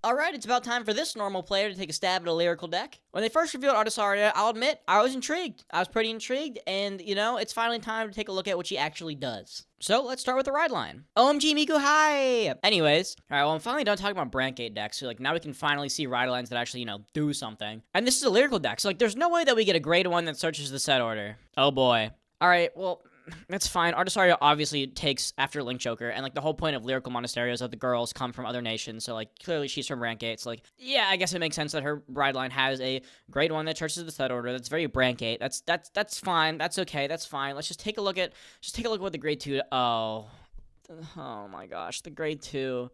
Alright, it's about time for this normal player to take a stab at a lyrical deck. When they first revealed Artisaria, I'll admit, I was intrigued. I was pretty intrigued, and, you know, it's finally time to take a look at what she actually does. So, let's start with the ride line. OMG Miku, hi! Anyways, alright, well, I'm finally done talking about Brand Gate decks, so, like, now we can finally see ride lines that actually, you know, do something. And this is a lyrical deck, so, like, there's no way that we get a grade 1 that searches the set order. Oh boy. Alright, well, that's fine. Artisaria obviously takes after Link Joker, and, like, the whole point of lyrical monasteries is that the girls come from other nations, so, like, clearly she's from Brand Gate, so, like, yeah, I guess it makes sense that her ride line has a grade 1 that searches the set order. That's very Brand Gate. That's fine. That's okay. That's fine. Let's just take a look at what the grade 2, oh my gosh, the grade 2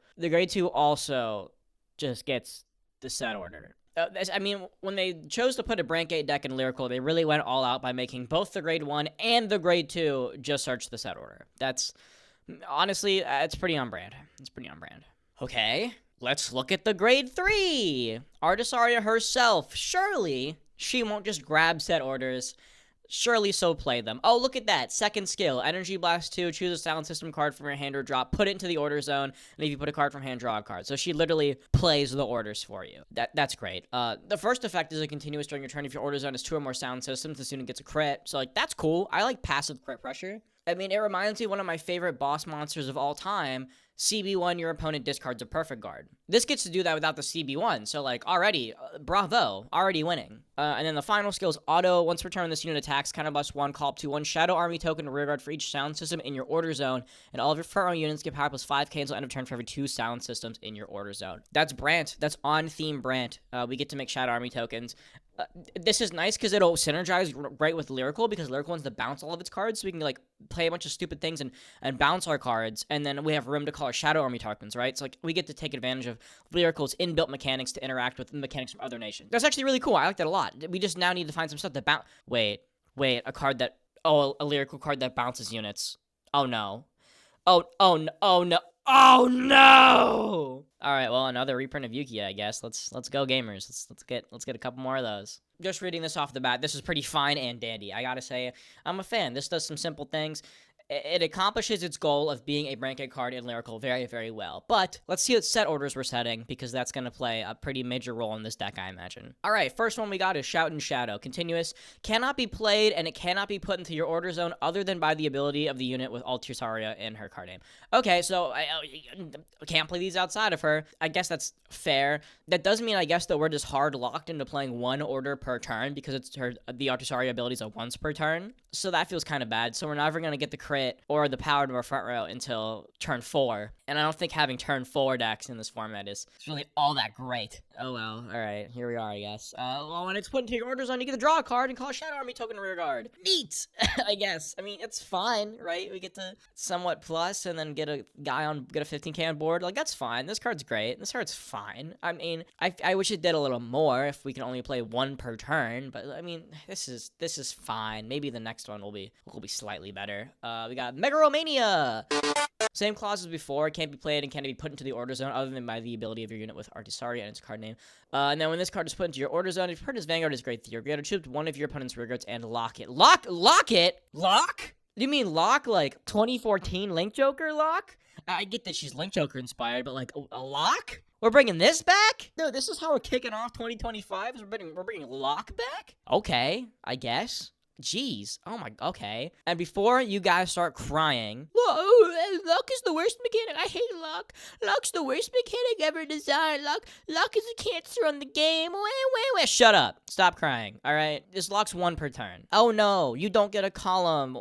also just gets the set order. I mean, when they chose to put a Brand Gate deck in Lyrical, they really went all out by making both the grade 1 and the grade 2 just search the set order. That's, honestly, it's pretty on brand. It's pretty on brand. Okay, let's look at the grade 3. Artisaria herself. Surely she won't just grab set orders. Surely so play them. Oh, look at that. Second skill. Energy Blast 2. Choose a Sound System card from your hand or drop. Put it into the order zone. And if you put a card from hand, draw a card. So she literally plays the orders for you. That's great. The first effect is a continuous during your turn. If your order zone has 2 or more Sound Systems, the student gets a crit. So, like, that's cool. I like passive crit pressure. I mean, it reminds me of one of my favorite boss monsters of all time. CB1, your opponent discards a perfect guard. This gets to do that without the CB1, so, like, already, bravo, already winning. And then the final skill is auto. Once per turn, this unit attacks, counterblast 1, call up to 1 Shadow Army token to rear guard for each sound system in your order zone, and all of your front row units get power plus 5k until end of turn for every 2 sound systems in your order zone. That's Brant. That's on-theme Brant. We get to make Shadow Army tokens. This is nice because it'll synergize right with Lyrical, because Lyrical wants to bounce all of its cards, so we can, like, play a bunch of stupid things and bounce our cards, and then we have room to call our Shadow Army tokens, right? So, like, we get to take advantage of Lyrical's inbuilt mechanics to interact with mechanics from other nations. That's actually really cool. I like that a lot. We just now need to find some stuff that Wait, a card that... Oh, a Lyrical card that bounces units. Oh, no. Oh no. Oh no! All right, well, another reprint of Yuki, I guess. Let's go, gamers. Let's get a couple more of those. Just reading this off the bat, this is pretty fine and dandy. I gotta say, I'm a fan. This does some simple things. It accomplishes its goal of being a Brand Gate card in Lyrical very, very well. But let's see what set orders we're setting, because that's going to play a pretty major role in this deck, I imagine. All right, first one we got is Shout and Shadow. Continuous. Cannot be played, and it cannot be put into your order zone other than by the ability of the unit with Artisaria in her card name. Okay, so I can't play these outside of her. I guess that's fair. That does mean, I guess, that we're just hard locked into playing 1 order per turn, because it's the Artisaria ability is a once per turn. So that feels kind of bad. So we're never going to get the crit or the power to our front row until turn 4. And I don't think having turn 4 decks in this format is really all that great. Oh well, alright, here we are, I guess. Well, when it's put into your order zone, you get to draw a card and call a Shadow Army token rear guard. Neat! I guess. I mean, it's fine, right? We get to somewhat plus and then get a 15k on board. Like, that's fine. This card's great. This card's fine. I mean, I wish it did a little more if we can only play 1 per turn, but I mean, this is fine. Maybe the next one will be slightly better. We got Megaromania! Same clause as before, can't be played and can't be put into the order zone other than by the ability of your unit with Artisaria and its card name. And then when this card is put into your order zone, if your opponent's Vanguard is grade 3, you're going to choose one of your opponent's rear guards and lock it. Lock it? Lock? You mean lock like 2014 Link Joker lock? I get that she's Link Joker inspired, but like a lock? We're bringing this back? No, this is how we're kicking off 2025? We're bringing lock back? Okay, I guess. Jeez. Oh my, okay. And before you guys start crying, luck is the worst mechanic. I hate luck. Luck's the worst mechanic ever designed. Luck is a cancer on the game. Wait. Shut up. Stop crying. All right. This luck's 1 per turn. Oh no, you don't get a column.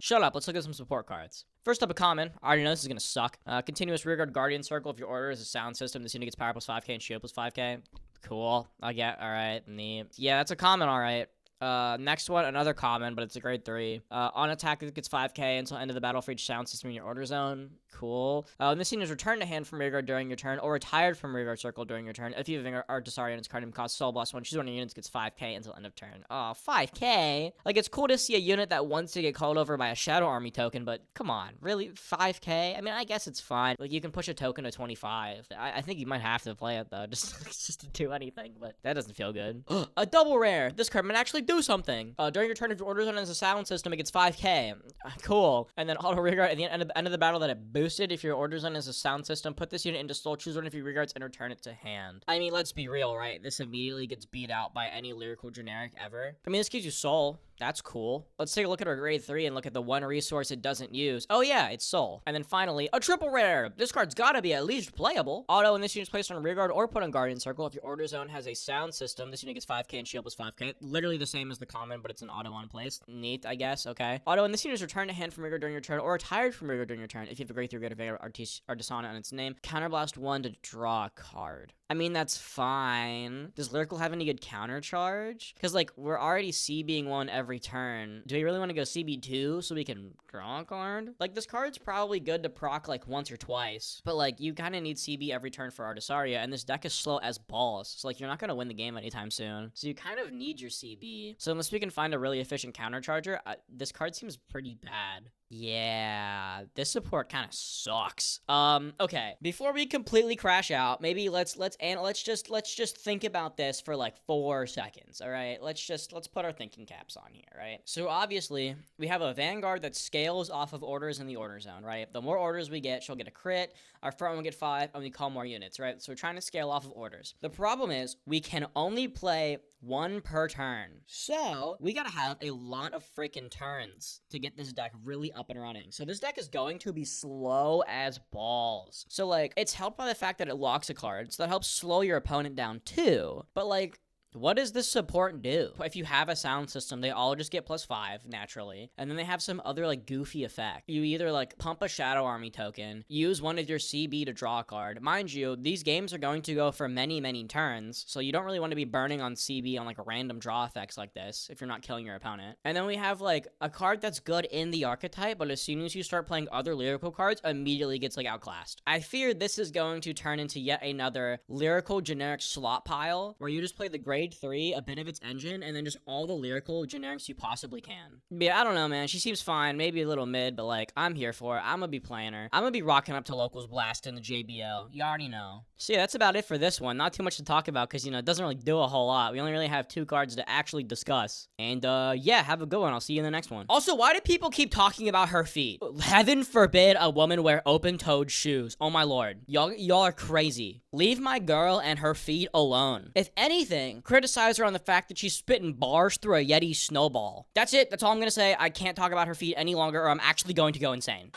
Shut up. Let's look at some support cards. First up, a common. I already know this is gonna suck. Continuous rearguard guardian circle. If your order is a sound system, this unit gets power plus 5k and shield plus 5k. Cool. I get. All right. Neat. Yeah, that's a common. All right. Next one, another common, but it's a grade 3. On attack, it gets 5k until end of the battle for each sound system in your order zone. Cool. This unit is returned to hand from rearguard during your turn, or retired from rearguard circle during your turn. If you have Artisaria and its card name costs Soul Blast 1, choose one of your units, gets 5k until end of turn. Oh, 5k? Like, it's cool to see a unit that wants to get called over by a Shadow Army token, but come on, really? 5k? I mean, I guess it's fine. Like, you can push a token to 25. I think you might have to play it, though, just to do anything, but that doesn't feel good. A double rare! This card might actually do something. During your turn, if your order zone has a sound system, it gets 5k. Cool. And then auto rearguard at the end of the battle that it boosted. If your order zone has a sound system, put this unit into soul, choose one of your rearguards, and return it to hand. I mean, let's be real, right? This immediately gets beat out by any lyrical generic ever. I mean, this gives you soul. That's cool. Let's take a look at our grade 3 and look at the one resource it doesn't use. Oh yeah, it's soul. And then finally, a triple rare. This card's gotta be at least playable. Auto, and this unit's placed on rearguard or put on guardian circle. If your order zone has a sound system, this unit gets 5k and shield plus 5k. Literally the same as the common, but it's an auto on place. Neat, I guess. Okay. Auto, and this unit is returned to hand from rearguard during your turn or retired from rearguard during your turn. If you have a grade 3 vanguard Artisaria on its name, counterblast 1 to draw a card. I mean, that's fine. Does Lyrical have any good counter charge? Because, like, we're already CBing one every turn. Do we really want to go CB2 so we can draw a card? Like, this card's probably good to proc, like, once or twice. But, like, you kind of need CB every turn for Artisaria, and this deck is slow as balls. So, like, you're not going to win the game anytime soon. So you kind of need your CB. So unless we can find a really efficient counter charger, this card seems pretty bad. Yeah, this support kind of sucks. Okay. Before we completely crash out, maybe let's just think about this for like 4 seconds. All right. Let's put our thinking caps on here. Right. So obviously we have a vanguard that scales off of orders in the order zone. Right. The more orders we get, she'll get a crit. Our front one will get 5, and we call more units. Right. So we're trying to scale off of orders. The problem is we can only play 1 per turn. So we gotta have a lot of freaking turns to get this deck really up and running. So this deck is going to be slow as balls. So like, it's helped by the fact that it locks a card, so that helps slow your opponent down too. But like, what does this support do? If you have a sound system, they all just get +5 naturally. And then they have some other like goofy effect. You either like pump a Shadow Army token, use one of your CB to draw a card. Mind you, these games are going to go for many, many turns. So you don't really want to be burning on CB on like random draw effects like this if you're not killing your opponent. And then we have like a card that's good in the archetype, but as soon as you start playing other lyrical cards, immediately gets like outclassed. I fear this is going to turn into yet another lyrical generic slot pile where you just play the grade 3, a bit of its engine, and then just all the lyrical generics you possibly can. Yeah, I don't know, man. She seems fine, maybe a little mid, but like, I'm here for it. I'm gonna be playing her. I'm gonna be rocking up to Locals Blast in the JBL. You already know. So yeah, that's about it for this one. Not too much to talk about because, you know, it doesn't really do a whole lot. We only really have 2 cards to actually discuss. And yeah, have a good one. I'll see you in the next one. Also, why do people keep talking about her feet? Heaven forbid a woman wear open-toed shoes. Oh my lord. Y'all are crazy. Leave my girl and her feet alone. If anything, criticize her on the fact that she's spitting bars through a Yeti snowball. That's it. That's all I'm gonna say. I can't talk about her feet any longer or I'm actually going to go insane.